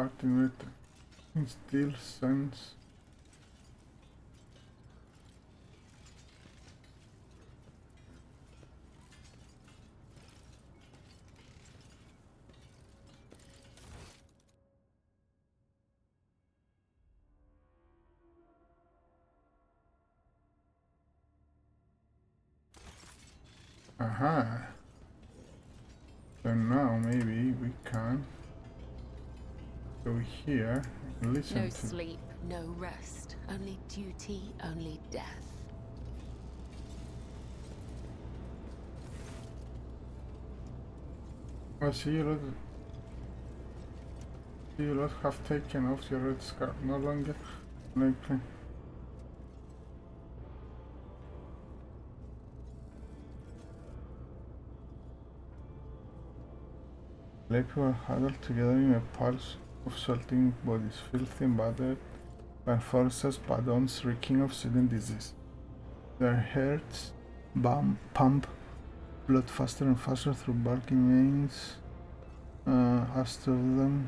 cutting it. It still sends. Aha. So now maybe we can go here and listen No to. sleep, no rest, only duty, only death. Oh, see you lot have taken off your red scarf. No longer like. People are huddled together in a pulse of sweating bodies, filthy and battered by forces badons reeking of sudden disease. Their hearts pump blood faster and faster through bulging veins. As two of them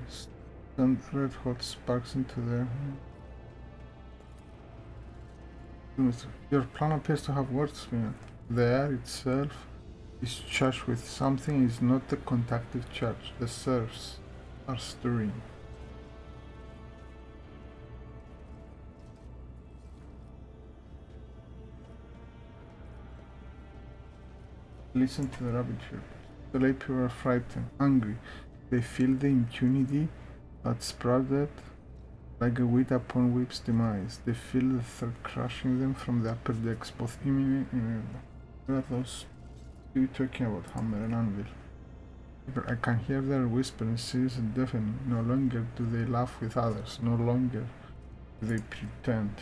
send red hot sparks into their. Your plan appears to have worked, man. The air itself is charged with something. Is not the conductive charge. The serfs are stirring. Listen to the rabbit chirpers. The lay people are frightened, angry. They feel the impunity that sprouted like a weed upon whip's demise. They feel the threat crushing them from the upper decks, both imminent and. What are those two talking about? Hammer and anvil. I can hear their whispering, serious and deafening. No longer do they laugh with others. No longer do they pretend.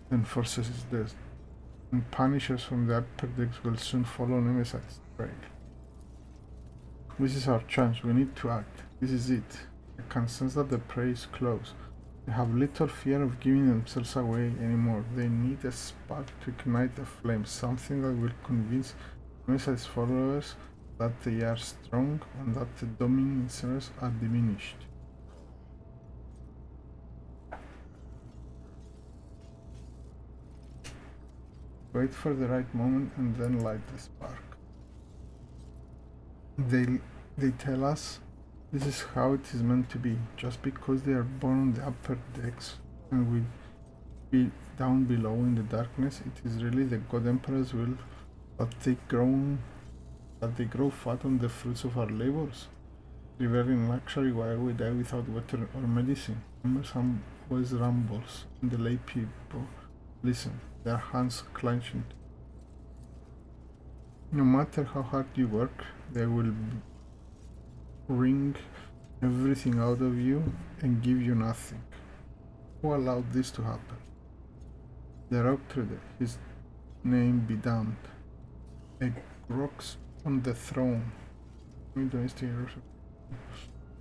The enforcer is dead. And punishers from the upper decks will soon follow Nemesi's trail. This is our chance. We need to act. This is it. I can sense that the prey is close. They have little fear of giving themselves away anymore. They need a spark to ignite the flame, something that will convince Nemesi's followers that they are strong and that the dominants are diminished. Wait for the right moment and then light the spark. They tell us this is how it is meant to be. Just because they are born on the upper decks and we be down below in the darkness, it is really the God Emperor's will that they grow fat on the fruits of our labors, live in luxury while we die without water or medicine. Some voice rumbles, and the lay people listen, their hands clenching. No matter how hard you work, they will wring everything out of you and give you nothing. Who allowed this to happen? The rock trader, his name be damned. A rocks on the throne.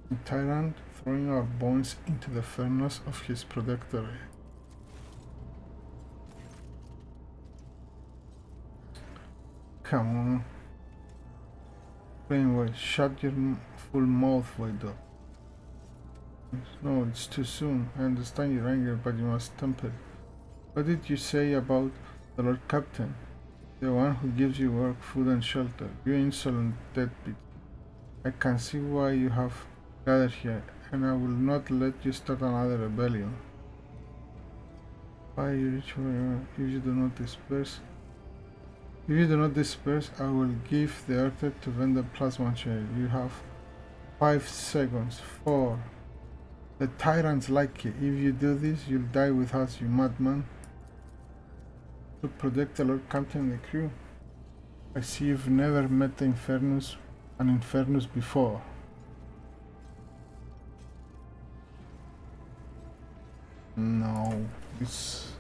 A tyrant throwing our bones into the furnace of his protectorate. Come on. Plainway, shut your full mouth, white dog. No, it's too soon. I understand your anger, but you must temper it. What did you say about the Lord Captain? The one who gives you work, food and shelter. You insolent deadbeat. I can see why you have gathered here, and I will not let you start another rebellion. Why you reach if you do not disperse? If you do not disperse, I will give the order to vend the plasma chair. You have 5 seconds. 4. The tyrants like it. If you do this, you'll die with us, you madman. To protect the Lord Captain and the crew. I see you've never met an Infernus before. No, it's...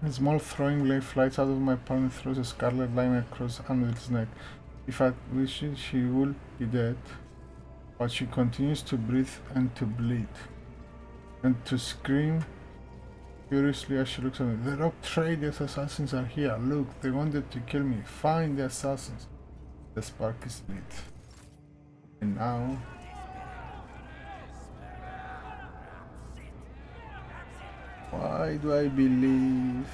A small throwing blade flies out of my palm and throws a scarlet line across Anvil's neck. If I wish it, she would be dead. But she continues to breathe and to bleed. And to scream Curiously, as she looks at me, the rock traders assassins are here. Look, they wanted to kill me. Find the assassins. The spark is lit. And now... Why do I believe?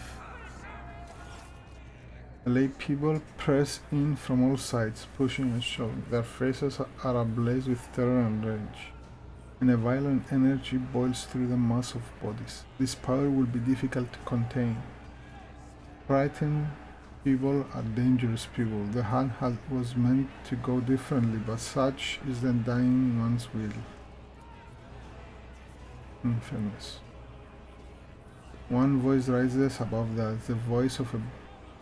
The lay people press in from all sides, pushing and shoving. Their faces are ablaze with terror and rage, and a violent energy boils through the mass of bodies. This power will be difficult to contain. Frightened people are dangerous people. The hunt was meant to go differently, but such is the dying one's will. In fairness. One voice rises above that, the voice of a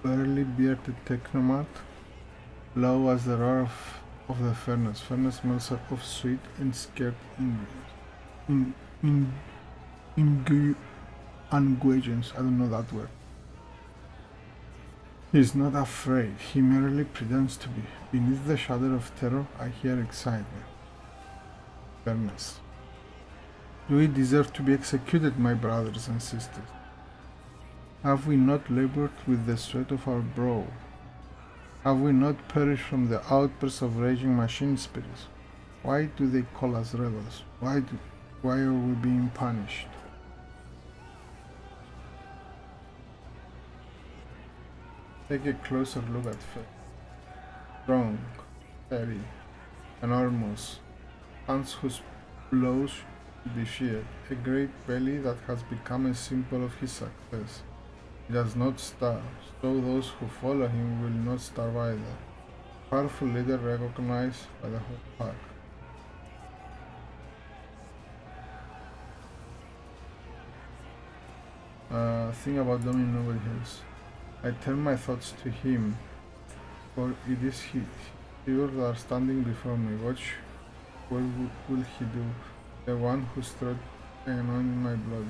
burly bearded technomat, low as the roar of the furnace. Furnace smells of sweet and scared ingredients. I don't know that word. He is not afraid, he merely pretends to be. Beneath the shadow of terror, I hear excitement. Furnace. Do we deserve to be executed, my brothers and sisters? Have we not labored with the sweat of our brow? Have we not perished from the outbursts of raging machine spirits? Why do they call us rebels? Why are we being punished? Take a closer look at Fate. Strong, heavy, enormous, hands whose blows should be feared, a great belly that has become a symbol of his success. He does not starve, so those who follow him will not starve either. Powerful leader recognized by the whole pack. Think about doing nobody else. I turn my thoughts to him, for it is he. Figures are standing before me. Watch, what will he do? The one who struck and anointed my blood.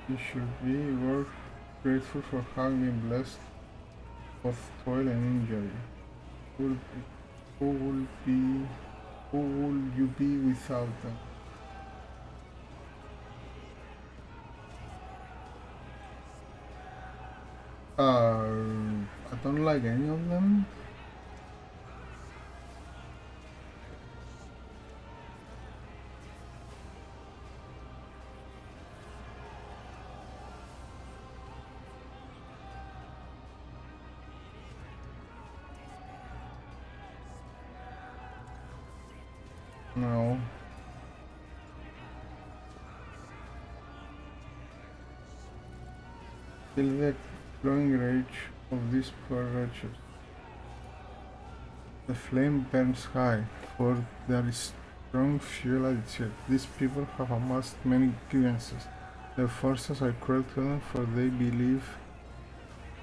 You should be grateful for having been blessed with toil and injury. Who will you be without them? I don't like any of them. No. Feel the growing rage of these poor wretches. The flame burns high, for there is strong fuel at its head. These people have amassed many grievances. Their forces are cruel to them, for they believe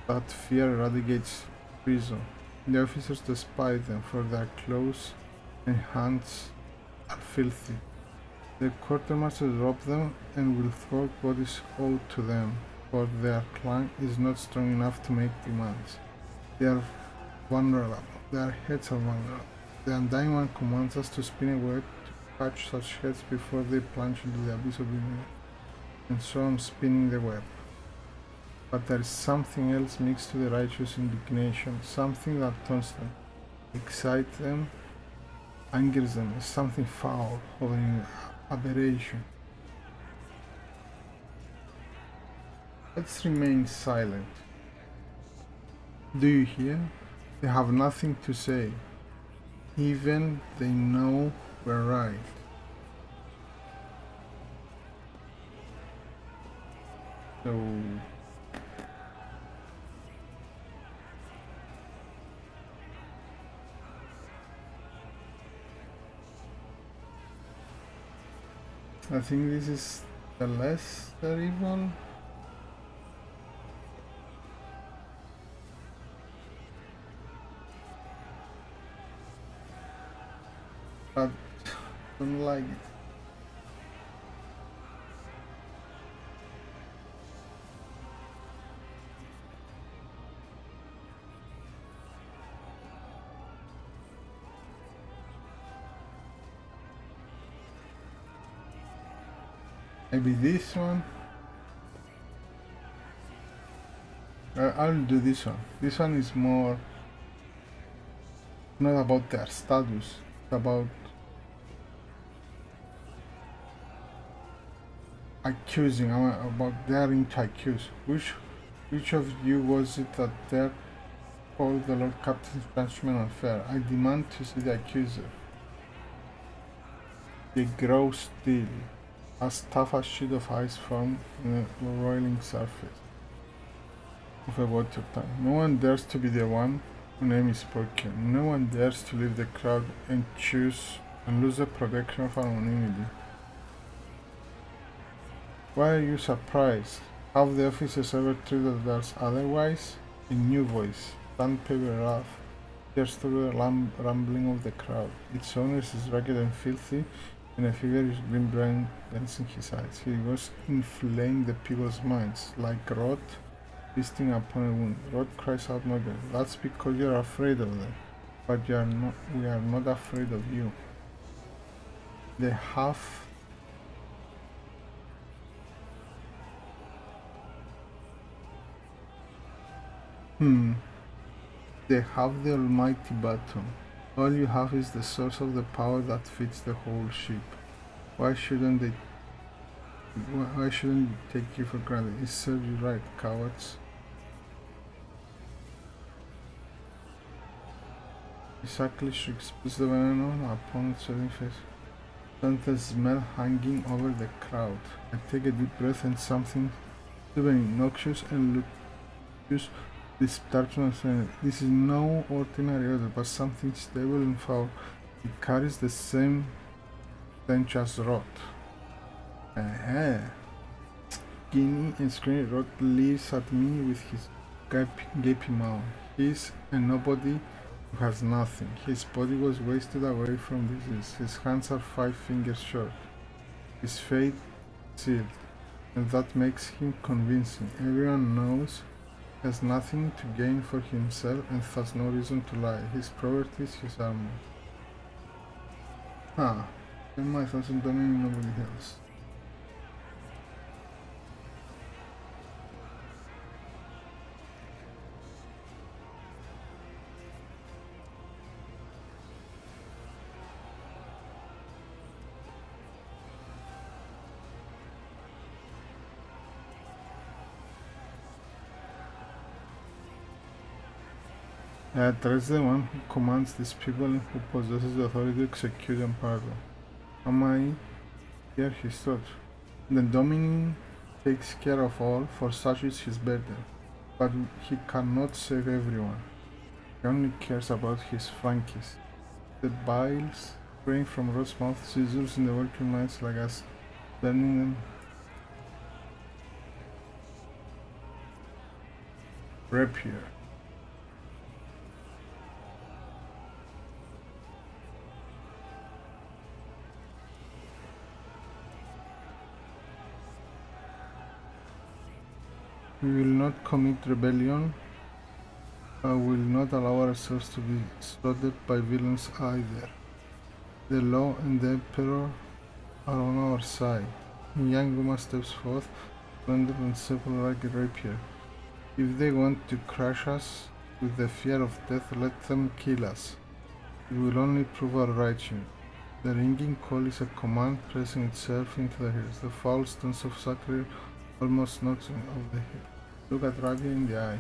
that fear eradicates reason. The officers despise them, for their clothes and hands are filthy. The quartermasters rob them and will throw what is owed to them, for their clan is not strong enough to make demands. They are vulnerable. Their heads are vulnerable. The Undying One commands us to spin a web to catch such heads before they plunge into the abyss of ignorance. And so I'm spinning the web. But there is something else mixed to the righteous indignation, something that taunts them, excites them, angers them, is something foul, of an aberration. Let's remain silent. Do you hear? They have nothing to say. Even they know we're right. So I think this is the lesser evil. Don't like it. Maybe this one. I'll do this one. This one is more not about their status, it's about accusing, about daring to accuse. Which of you was it that dared call the Lord Captain's judgment unfair? I demand to see the accuser. They grow still, as tough as sheet of ice formed in a roiling surface of a water tank. No one dares to be the one whose name is spoken. No one dares to leave the crowd and choose and lose the protection of anonymity. Why are you surprised? Have the officers ever treated us otherwise? A new voice, sandpaper rough, hears through the rumbling of the crowd. Its owner is ragged and filthy, and a feverish green brand burns in his eyes. He was inflaming the people's minds, like rot feasting upon a wound. Rot cries out murder. That's because you're afraid of them, but we are not afraid of you. They have They have the almighty button. All you have is the source of the power that feeds the whole ship. Why shouldn't it take you for granted? It serves you right, cowards. Exactly shrieks, puts the venom upon its sweating face. Then the smell hanging over the crowd. I take a deep breath and something even noxious and loose disturbs my sense. This is no ordinary odor, but something stable and foul. It carries the same stench as rot. Skinny and screamy Rot leers at me with his gaping mouth. He's a nobody who has nothing. His body was wasted away from disease. His hands are 5 fingers short. His fate sealed, and that makes him convincing. Everyone knows he has nothing to gain for himself and has no reason to lie. His property is his armor. And my thoughts on dominating nobody else. I address the one who commands these people and who possesses the authority to execute and pardon. Am I here? He thought. The Dominion takes care of all, for such is his burden. But he cannot save everyone. He only cares about his flunkies. The biles spraying from Rod's mouth, scissors in the working lines like us, burning them. Rapier. We will not commit rebellion. We will not allow ourselves to be slaughtered by villains either. The law and the Emperor are on our side. A young woman steps forth, slender and simple like a rapier. If they want to crush us with the fear of death, let them kill us. It will only prove our righteousness. The ringing call is a command pressing itself into the ears. The foul stones of sacred almost knocks off the head. Look at Rabia in the eye.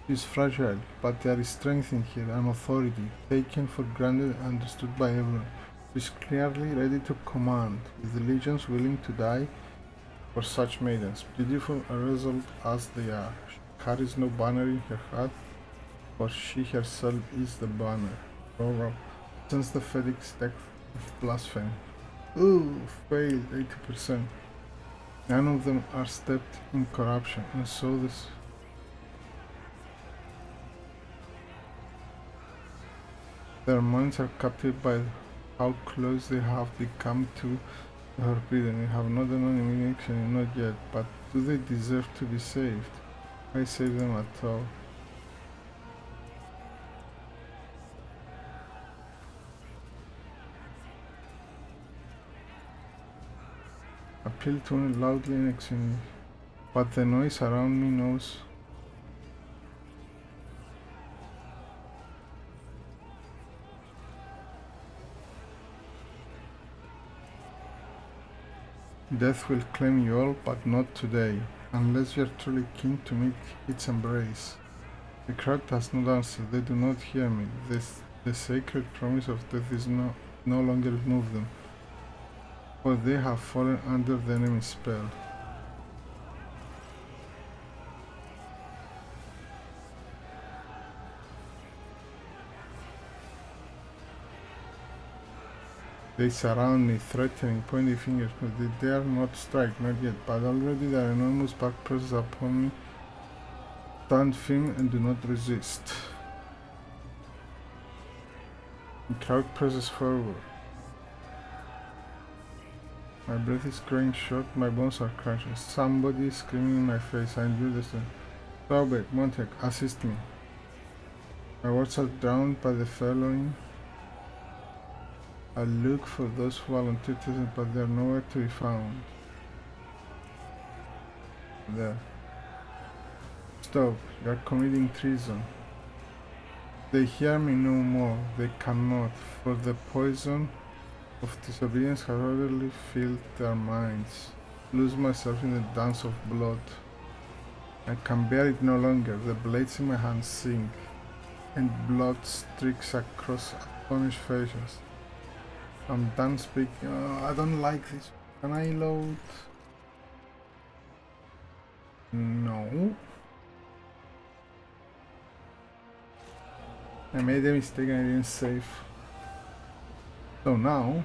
She is fragile, but there is strength in her, an authority, taken for granted and understood by everyone. She is clearly ready to command, with legions willing to die for such maidens, beautiful and resolute as they are. She carries no banner in her heart, for she herself is the banner. Roro sends the FedEx deck of blasphemy. Ooh, failed 80%. None of them are steeped in corruption, and so this. Their minds are captured by how close they have become to the forbidden. We have not done any action, not yet, but do they deserve to be saved? I save them at all. Appeal to me loudly and extremely, but the noise around me knows. Death will claim you all, but not today, unless you are truly keen to meet its embrace. The crowd has not answered, they do not hear me. The sacred promise of death is no longer move them, for they have fallen under the enemy's spell. They surround me, threatening, pointing fingers, but they dare not strike, not yet, but already their enormous back presses upon me. Stand firm and do not resist. The crowd presses forward. My breath is growing short, my bones are crunching. Somebody is screaming in my face, I endure the storm. Strawberry, Montague, assist me. My words are drowned by the following. I look for those who volunteer to listen, but they are nowhere to be found. There. Stop, you are committing treason. They hear me no more, they cannot, for the poison of disobedience has already filled their minds. Lose myself in the dance of blood. I can bear it no longer, the blades in my hands sink, and blood streaks across astonished faces. I'm done speaking. I don't like this. Can I load? No. I made a mistake and I didn't save. So now,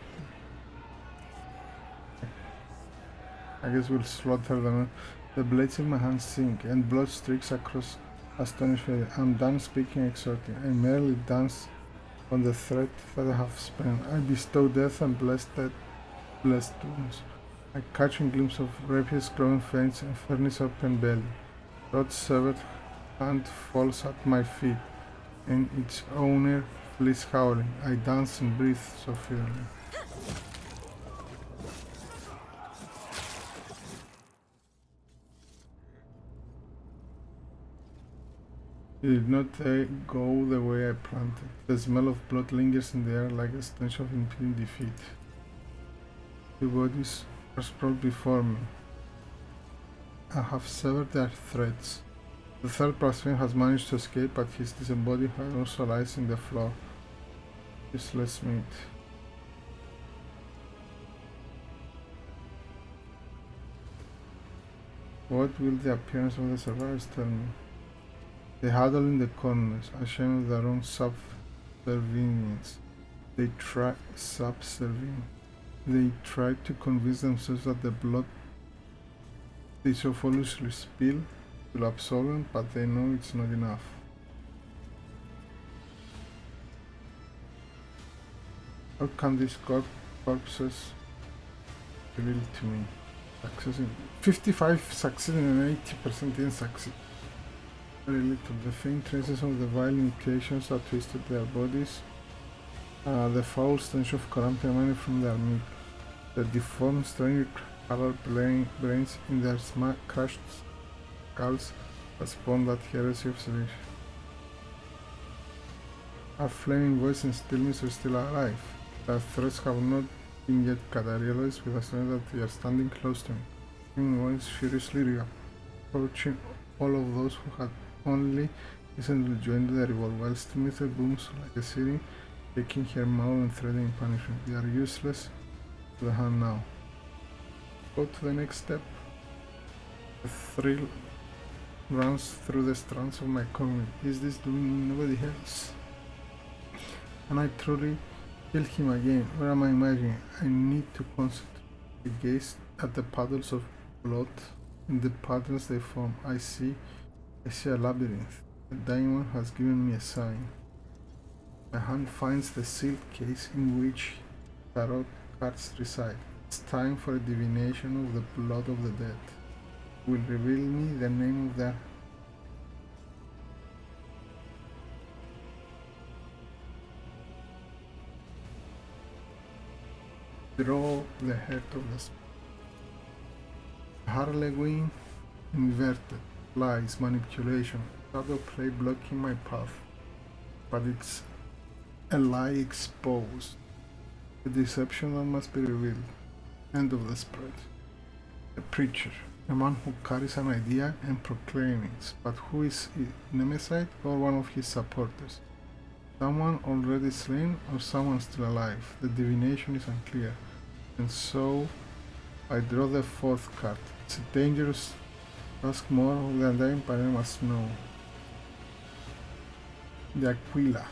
I guess we'll slaughter them. The blades in my hands sink and blood streaks across astonished faces. I'm done speaking, exhorting. I merely dance on the thread that I have spent. I bestow death and blessed wounds. I catch a glimpse of rapiers glowing fangs and furnace open belly. Rod's severed hand falls at my feet, and its owner flees howling. I dance and breathe so fiercely. It did not go the way I planned it. The smell of blood lingers in the air like a stench of impending defeat. The bodies are sprawled before me. I have severed their threads. The third blasphemer has managed to escape, but his disembodied heart also lies in the floor. Useless meat. What will the appearance of the survivors tell me? They huddle in the corners, ashamed of their own subservience. They try to convince themselves that the blood they so foolishly spill will absolve them, but they know it's not enough. How can these corpses reveal to me? Successing 55 succeeding and 80% didn't succeed. Very little. The faint traces of the vile mutations that twisted their bodies, the foul stench of corrupt emanating from their meat, the deformed, strange colored brains in their crushed skulls that spawned that heresy of sedition. Our flaming voice and stillness are still alive. Their threats have not been yet cut. I realize with a strength that they are standing close to me. Flaming voice furiously approaching all of those who had only recently joined the revolt, while still booms like a city, taking her maul and threatening punishment. They are useless to the hand now. Go to the next step. The thrill runs through the strands of my comrade. Is this doing nobody else? Can I truly kill him again? Or am I imagining? I need to concentrate. I gaze at the puddles of blood and the patterns they form. I see a labyrinth. The dying one has given me a sign. My hand finds the sealed case in which tarot cards reside. It's time for a divination of the blood of the dead. Will reveal me the name of the draw the heart of the Harlequin inverted, lies, manipulation, shadow play blocking my path. But it's a lie exposed, a deception that must be revealed. End of the spread. A preacher, a man who carries an idea and proclaims it, but who is it, Nemesite or one of his supporters? Someone already slain or someone still alive? The divination is unclear. And so I draw the fourth card. It's dangerous to ask more of the Undying, but I must know. The Aquila.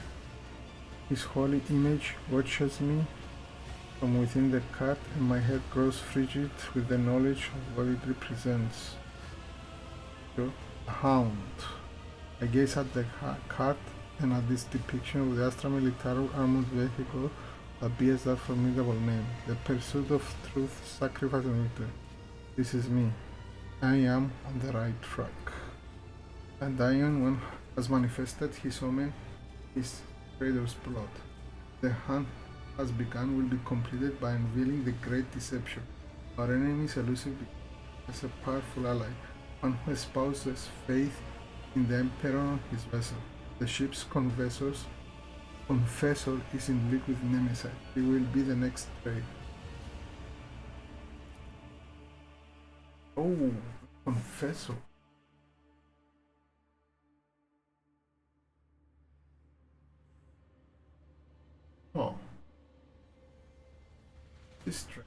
His holy image watches me from within the card, and my head grows frigid with the knowledge of what it represents. The Hound. I gaze at the card and at this depiction of the Astra Militarum armored vehicle that bears that formidable name. The pursuit of truth, sacrifice and victory. This is me. I am on the right track. And Dion, when has manifested his omen, his traitor's blood. The hunt has begun, will be completed by unveiling the great deception. Our enemy is elusive as a powerful ally, one who espouses faith in the Emperor on his vessel. The ship's confessor is in league with Nemesite. He will be the next prey. Oh, confessor. Oh. This strange.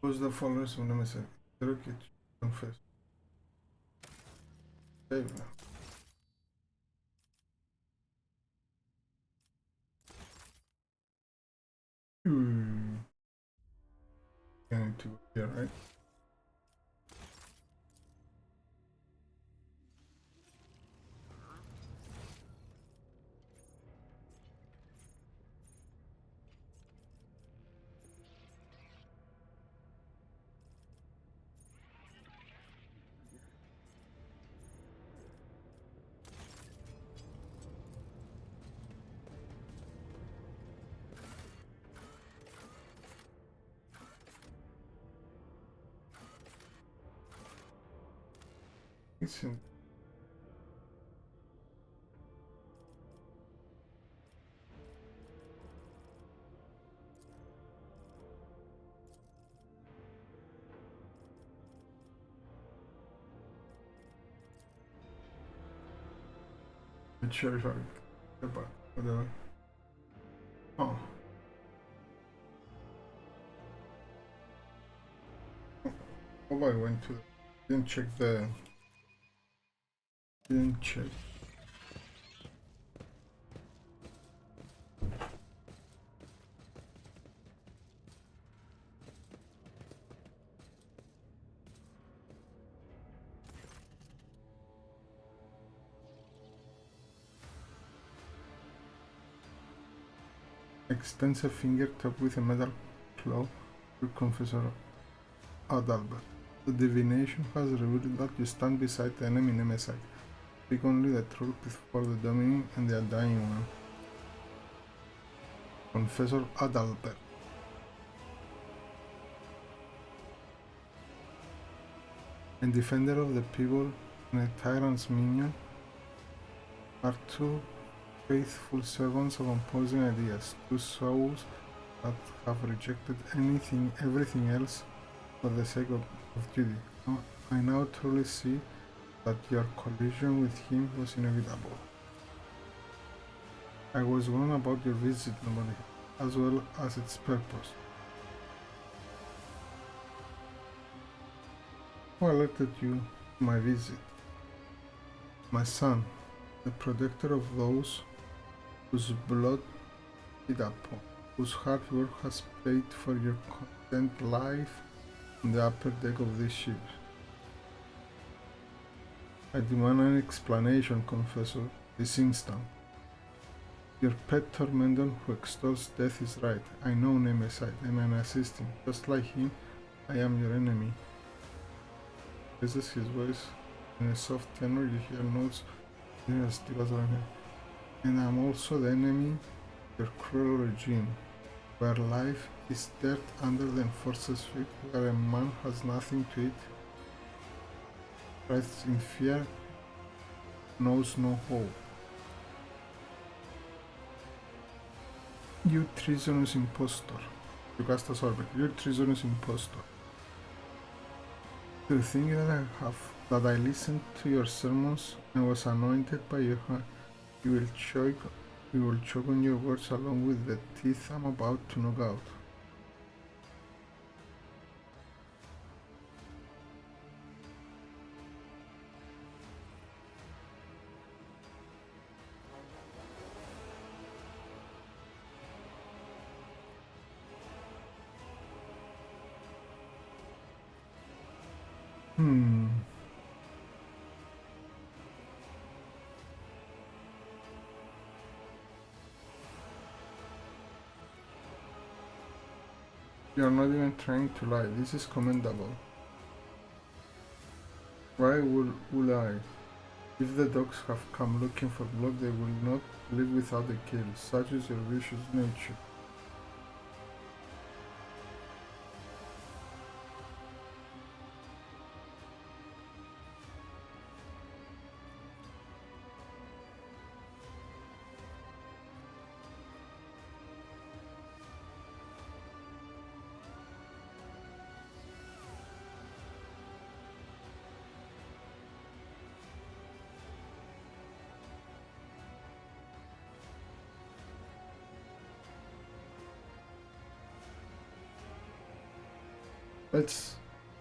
Who's the followers of Nemesite? Interrogate, confess. Save now. Going to here, right? It's in sheriff about whatever. Oh. Oh, I went to didn't check. Extends a finger topped with a metal claw to Confessor Adalbert. The divination has revealed that you stand beside the enemy Nemesite. Speak only the truth before the Dominion and the Undying One. Confessor Adalbert. And defender of the people and a tyrant's minion are two faithful servants of opposing ideas, two souls that have rejected everything else for the sake of duty. I now truly see that your collision with him was inevitable. I was wrong about your visit, nobody, as well as its purpose. Who alerted you to my visit? My son, the protector of those whose blood is upon, whose hard work has paid for your content life on the upper deck of this ship. I demand an explanation, Confessor, this instant. Your pet tormentor who extols death is right. I know Nemesis and I assist him. Just like him, I am your enemy. Raises his voice in a soft tenor, you hear notes as deep as right now. And I'm also the enemy of your cruel regime, where life is dirt under the enforcer's feet, where a man has nothing to eat, writhes in fear, knows no hope. You treasonous impostor. You cast a sorbet. You treasonous impostor. Do you think that I listened to your sermons and was anointed by your hand? You will choke on your words along with the teeth I'm about to knock out. You are not even trying to lie. This is commendable. Why would I? If the dogs have come looking for blood, they will not live without a kill. Such is your vicious nature.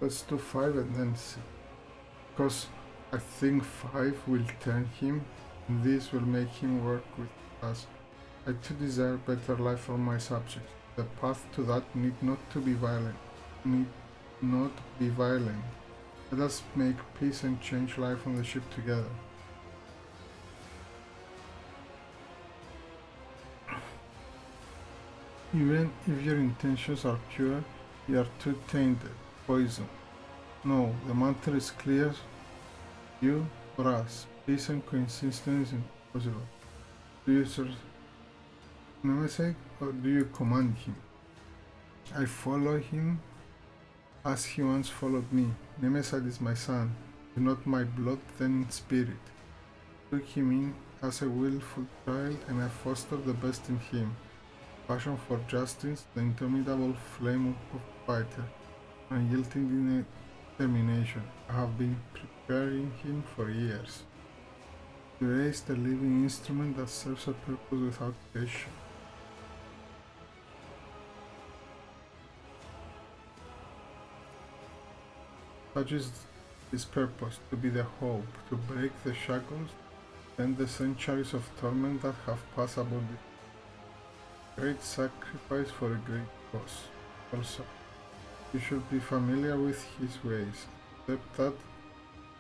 Let's do 5 and then see. Because I think 5 will turn him, and this will make him work with us. I too desire better life for my subjects. The path to that need not be violent. Let us make peace and change life on the ship together. Even if your intentions are pure, you are too tainted. Poison. No, the matter is clear. You or us. Peace and coexistence is impossible. Do you serve Nemesis or do you command him? I follow him as he once followed me. Nemesis is my son, if not my blood, then in spirit. I took him in as a willful child and I fostered the best in him. Passion for justice, the interminable flame of a fighter, unyielding determination. I have been preparing him for years. He raised a living instrument that serves a purpose without passion. Such is his purpose, to be the hope, to break the shackles and the centuries of torment that have passed upon this great sacrifice for a great cause. Also, you should be familiar with his ways, except that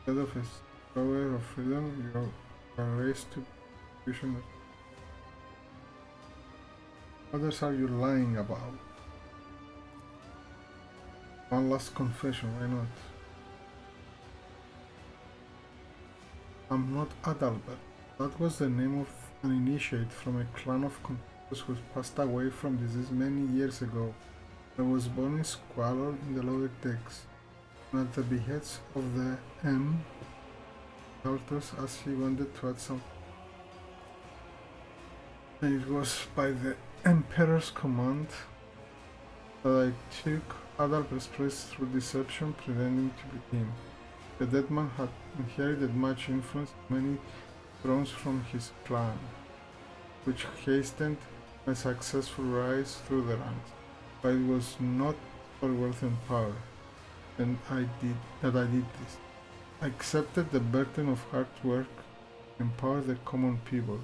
instead of a power of freedom, you are raised to prisoners. What else are you lying about? One last confession, why not? I'm not Adalbert. That was the name of an initiate from a clan of who passed away from disease many years ago. I was born in squalor in the lower decks, and at the behests of the altars as he wanted to add some. And it was by the Emperor's command that I took Adalbert's place through deception, pretending to be him. The dead man had inherited much influence, many thrones from his clan, which hastened my successful rise through the ranks, but it was not for wealth and power, and I did this. I accepted the burden of hard work empower the common people,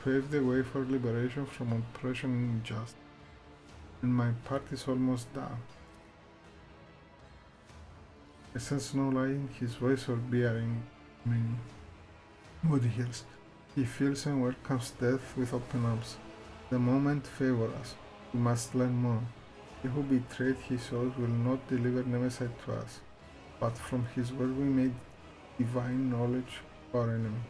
pave the way for liberation from oppression and injustice. And my part is almost done. I sense no lie in his voice or bearing meaning. What he hears, he feels and welcomes death with open arms. The moment favors us. We must learn more. He who betrayed his oath will not deliver Nemesis to us, but from his word we may divine knowledge of our enemy.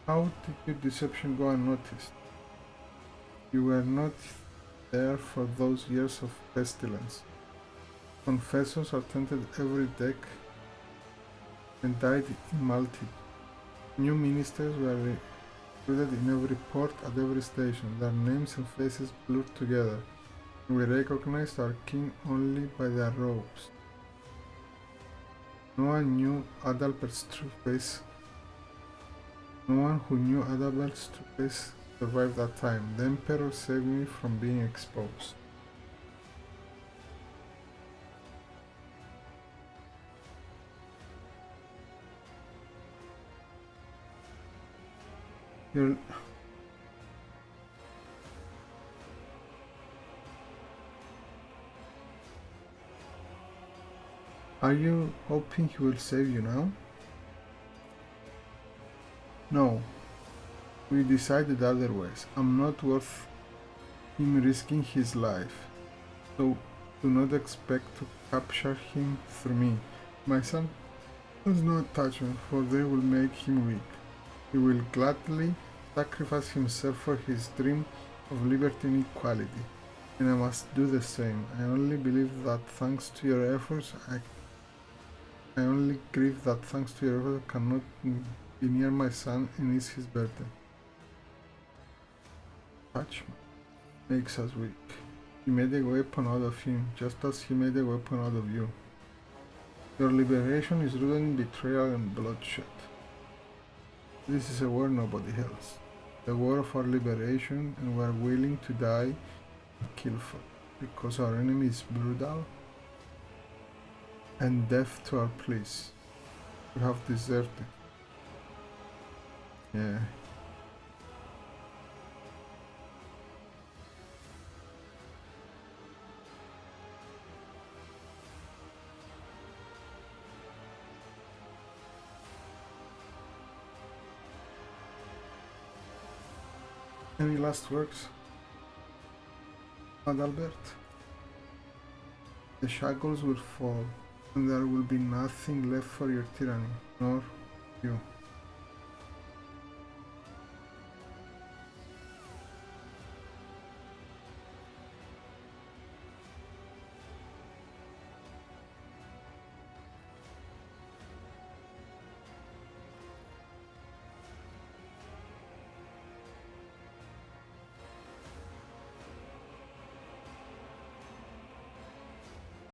How did your deception go unnoticed? You were not there for those years of pestilence. Confessors attended every deck and died in multitude. New ministers were recruited in every port at every station, their names and faces blurred together. We recognized our king only by their robes. No one knew Adalbert's true face. No one who knew Adalbert's true face survived that time. The Emperor saved me from being exposed. Are you hoping he will save you now? No. We decided otherwise. I'm not worth him risking his life. So do not expect to capture him through me. My son has no attachment, for they will make him weak. He will gladly sacrifice himself for his dream of liberty and equality, and I must do the same. I only believe that thanks to your efforts, I only grieve that thanks to your efforts I cannot be near my son and ease his burden. Attachment makes us weak. He made a weapon out of him, just as he made a weapon out of you. Your liberation is rooted in betrayal and bloodshed. This is a war nobody else. The war of our liberation, and we are willing to die and kill for it, because our enemy is brutal and deaf to our pleas. We have deserved it. Yeah. Any last words, Adalbert? The shackles will fall, and there will be nothing left for your tyranny, nor you.